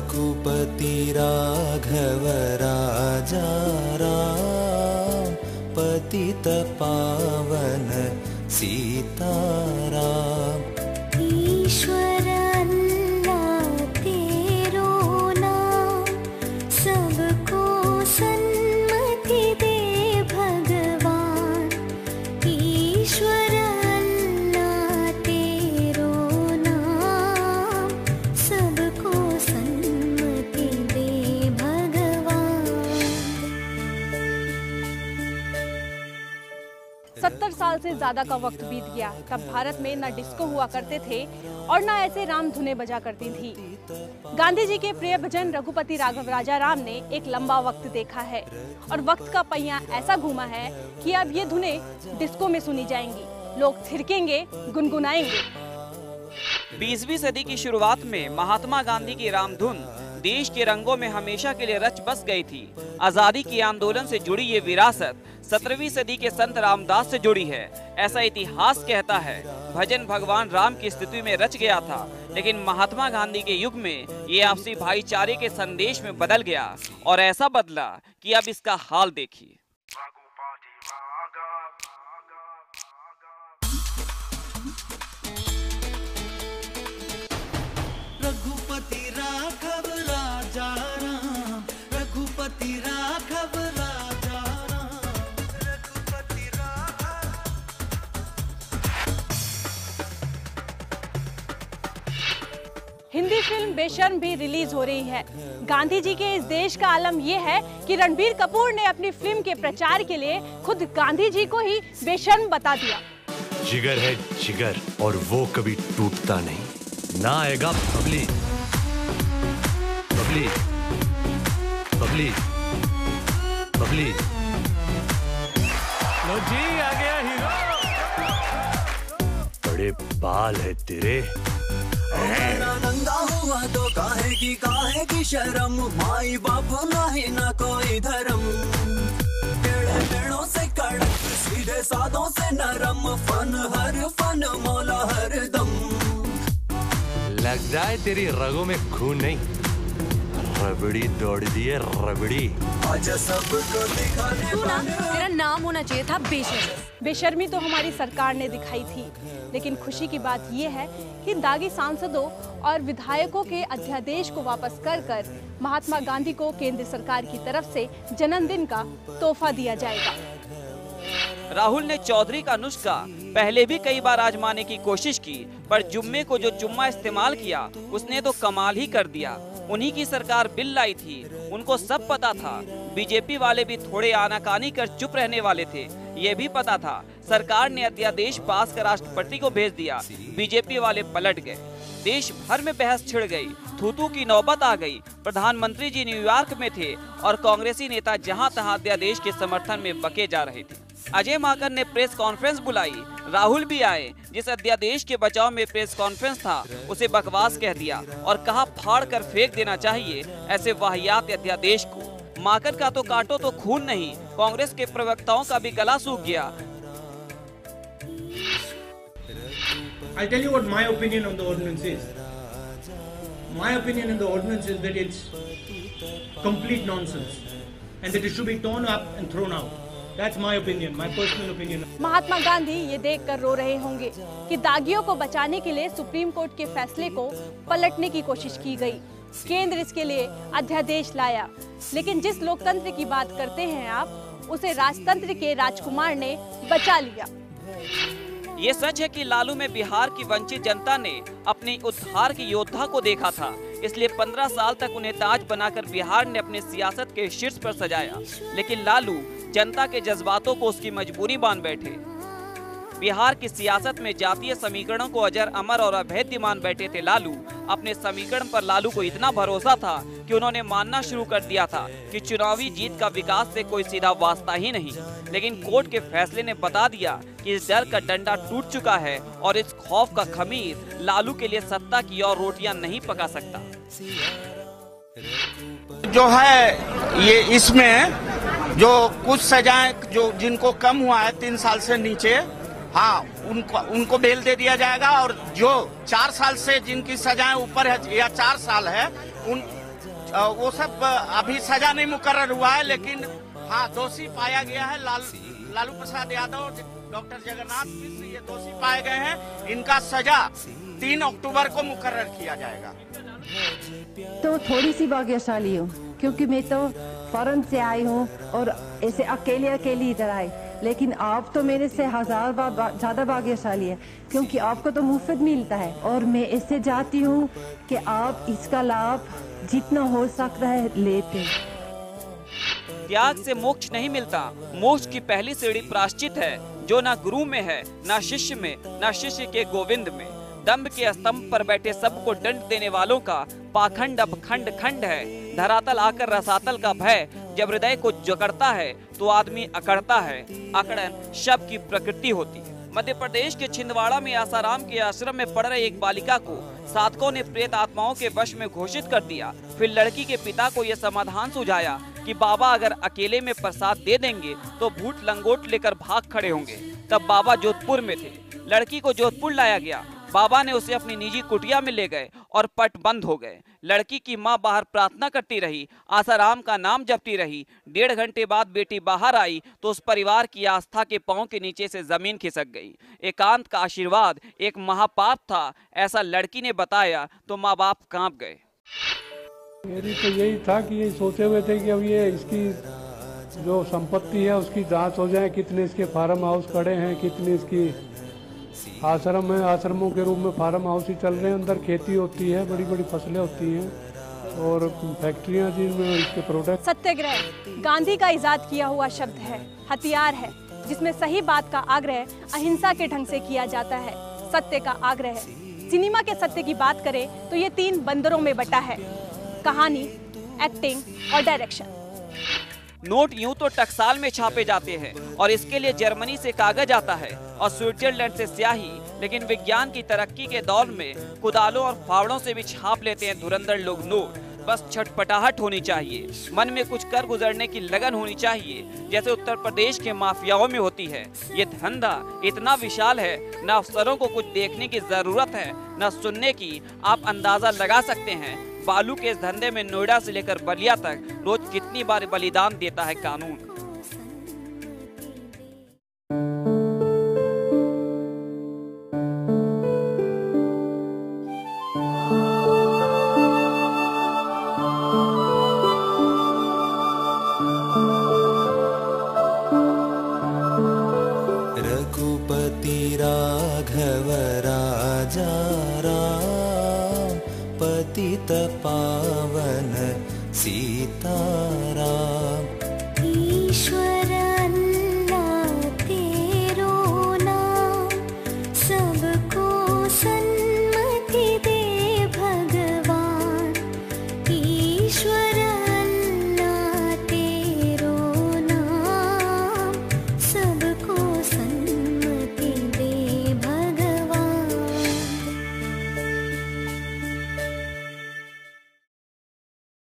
रघुपति राघव राजा राम, पतित पावन सीताराम। ईश्वर अल्लाह तेरो नाम, सबको सन्मति दे भगवान। ईश्वर अल्लाह तेरो नाम, सबको सन्मति दे भगवान। 70 साल से ज्यादा का वक्त बीत गया। तब भारत में न डिस्को हुआ करते थे और न ऐसे राम धुनें बजा करती थी। गांधी जी के प्रिय भजन रघुपति राघव राजा राम ने एक लंबा वक्त देखा है और वक्त का पहिया ऐसा घूमा है कि अब ये धुनें डिस्को में सुनी जाएंगी। लोग थिरकेंगे, गुनगुनाएंगे। 20वीं सदी की शुरुआत में महात्मा गांधी की रामधुन देश के रंगों में हमेशा के लिए रच बस गई थी। आजादी के आंदोलन से जुड़ी ये विरासत 17वीं सदी के संत रामदास से जुड़ी है, ऐसा इतिहास कहता है। भजन भगवान राम की स्थिति में रच गया था, लेकिन महात्मा गांधी के युग में ये आपसी भाईचारे के संदेश में बदल गया और ऐसा बदला कि अब इसका हाल देखिए। रघुपति राघव राजा राम, रघुपति राघव राजा राम, रघुपति राघव। हिंदी फिल्म बेशर्म भी रिलीज हो रही है। गांधी जी के इस देश का आलम यह है कि रणबीर कपूर ने अपनी फिल्म के प्रचार के लिए खुद गांधी जी को ही बेशर्म बता दिया। जिगर है जिगर, और वो कभी टूटता नहीं। ना आएगा बबली बबली बबली बबली। लो जी, आ गया हीरो। बड़े बाल है तेरे। नंगा हुआ तो काहे की शर्म, माई बाप नहीं ना कोई धर्म। टेढ़े मेढ़ों से कड़क, सीधे साधों से नरम, फन हर फन मौला हर दम। लग जाए तेरी रगों में खून नहीं, रबड़ी दौड़ दी है रबड़ी। आज सबको दिखाने तेरा नाम होना चाहिए था बेशर्म। बेशर्मी तो हमारी सरकार ने दिखाई थी, लेकिन खुशी की बात यह है कि दागी सांसदों और विधायकों के अध्यादेश को वापस कर महात्मा गांधी को केंद्र सरकार की तरफ से जन्मदिन का तोहफा दिया जाएगा। राहुल ने चौधरी का नुस्खा पहले भी कई बार आजमाने की कोशिश की, पर जुम्मे को जो जुम्मा इस्तेमाल किया उसने तो कमाल ही कर दिया। उन्हीं की सरकार बिल लाई थी, उनको सब पता था। बीजेपी वाले भी थोड़े आनाकानी कर चुप रहने वाले थे, ये भी पता था। सरकार ने अध्यादेश पास कर राष्ट्रपति को भेज दिया, बीजेपी वाले पलट गए। देश भर में बहस छिड़ गई, थूथू की नौबत आ गई। प्रधानमंत्री जी न्यूयॉर्क में थे और कांग्रेसी नेता जहां तहां अध्यादेश के समर्थन में बके जा रहे थे। अजय माकन ने प्रेस कॉन्फ्रेंस बुलाई, राहुल भी आए। जिस अध्यादेश के बचाव में प्रेस कॉन्फ्रेंस था उसे बकवास कह दिया और कहा फाड़ कर फेंक देना चाहिए ऐसे वाहियात अध्यादेश को। माकन का तो काटो तो खून नहीं, कांग्रेस के प्रवक्ताओं का भी गला सूख गया। I'll tell you what my opinion on the ordinance is. My opinion on the ordinance is that it's complete nonsense and that it should be torn up and thrown out. That's my opinion, my personal opinion. Mahatma Gandhi ये देखकर रो रहे होंगे कि दागियों को बचाने के लिए supreme court के फैसले को पलटने की कोशिश की गई। केंद्र इसके लिए अध्यादेश लाया, लेकिन जिस लोकतंत्र की बात करते हैं आप, उसे राजतंत्र के राजकुमार ने बचा लिया। ये सच है कि लालू में बिहार की वंचित जनता ने अपने उद्धार के योद्धा को देखा था, इसलिए 15 साल तक उन्हें ताज बनाकर बिहार ने अपने सियासत के शीर्ष पर सजाया। लेकिन लालू जनता के जज्बातों को उसकी मजबूरी मान बैठे। बिहार की सियासत में जातीय समीकरणों को अजर अमर और अभेद्य मान बैठे थे लालू। अपने समीकरण पर लालू को इतना भरोसा था कि उन्होंने मानना शुरू कर दिया था कि चुनावी जीत का विकास से कोई सीधा वास्ता ही नहीं। लेकिन कोर्ट के फैसले ने बता दिया कि इस डर का डंडा टूट चुका है और इस खौफ का खमीर लालू के लिए सत्ता की और रोटियां नहीं पका सकता। जो है ये इसमें जो कुछ सजाएं जो जिनको कम हुआ है 3 साल से नीचे, हाँ उनको बेल दे दिया जाएगा। और जो 4 साल से जिनकी सजाएं ऊपर है या 4 साल है वो सब अभी सजा नहीं मुकर्रर हुआ है, लेकिन हाँ दोषी पाया गया है। लालू प्रसाद यादव, डॉक्टर जगन्नाथ मिश्र ये दोषी पाए गए हैं। इनका सजा 3 अक्टूबर को मुकर्रर किया जाएगा। तो थोड़ी सी भाग्यशाली हूँ, क्योंकि मैं तो फॉरेन से आई हूँ और ऐसे अकेले इधर आई, लेकिन आप तो मेरे से 1000 बार ज़्यादा भाग्यशाली है, क्योंकि आपको तो मुफ्त मिलता है। और मैं ऐसे चाहती हूँ कि आप इसका लाभ जितना हो सकता है लेते। त्याग से मोक्ष नहीं मिलता। मोक्ष की पहली सीढ़ी प्रायश्चित है, जो ना गुरु में है, ना शिष्य में, ना शिष्य के गोविंद में। दंभ के स्तंभ पर बैठे सबको दंड देने वालों का पाखंड अब खंड खंड है। धरातल आकर रसातल का भय जब हृदय को जकड़ता है तो आदमी अकड़ता है। अकड़न शब्द की प्रकृति होती है। मध्य प्रदेश के छिंदवाड़ा में आसाराम के आश्रम में पढ़ रही एक बालिका को साधकों ने प्रेत आत्माओं के वश में घोषित कर दिया। फिर लड़की के पिता को यह समाधान सुझाया कि बाबा अगर अकेले में प्रसाद दे देंगे तो भूत लंगोट लेकर भाग खड़े होंगे। तब बाबा जोधपुर में थे। लड़की को जोधपुर लाया गया। बाबा ने उसे अपनी निजी कुटिया में ले गए और पट बंद हो गए। लड़की की मां बाहर प्रार्थना करती रही, आसाराम का नाम जपती रही। 1.5 घंटे बाद बेटी बाहर आई तो उस परिवार की आस्था के पांव के नीचे से जमीन खिसक गई। एकांत का आशीर्वाद एक महापाप था, ऐसा लड़की ने बताया तो माँ बाप कांप गए। मेरी तो यही था कि ये सोचे हुए थे कि अब ये इसकी जो संपत्ति है उसकी जांच हो जाए, कितने इसके फार्म हाउस खड़े हैं, कितने इसकी आश्रम है, आश्रमों के रूप में फार्म हाउस ही चल रहे हैं। अंदर खेती होती है, बड़ी बड़ी फसलें होती हैं और फैक्ट्रियां जिनमें इसके प्रोडक्ट। सत्याग्रह गांधी का इजाद किया हुआ शब्द है, हथियार है, जिसमें सही बात का आग्रह अहिंसा के ढंग से किया जाता है। सत्य का आग्रह है। सिनेमा के सत्य की बात करें तो ये 3 बंदरों में बटा है: कहानी, एक्टिंग और डायरेक्शन। नोट यूं तो टकसाल में छापे जाते हैं और इसके लिए जर्मनी से कागज आता है और स्विट्जरलैंड से स्याही, लेकिन विज्ञान की तरक्की के दौर में कुदालों और फावड़ों से भी छाप लेते हैं धुरंधर लोग नोट। बस छटपटाहट होनी चाहिए, मन में कुछ कर गुजरने की लगन होनी चाहिए, जैसे उत्तर प्रदेश के माफियाओं में होती है। ये धंधा इतना विशाल है, न अफसरों को कुछ देखने की जरूरत है न सुनने की। आप अंदाजा लगा सकते हैं बालू के इस धंधे में नोएडा से लेकर बलिया तक रोज कितनी बार बलिदान देता है कानून। रघुपति राघव राजा राम, पतित पावन सीताराम।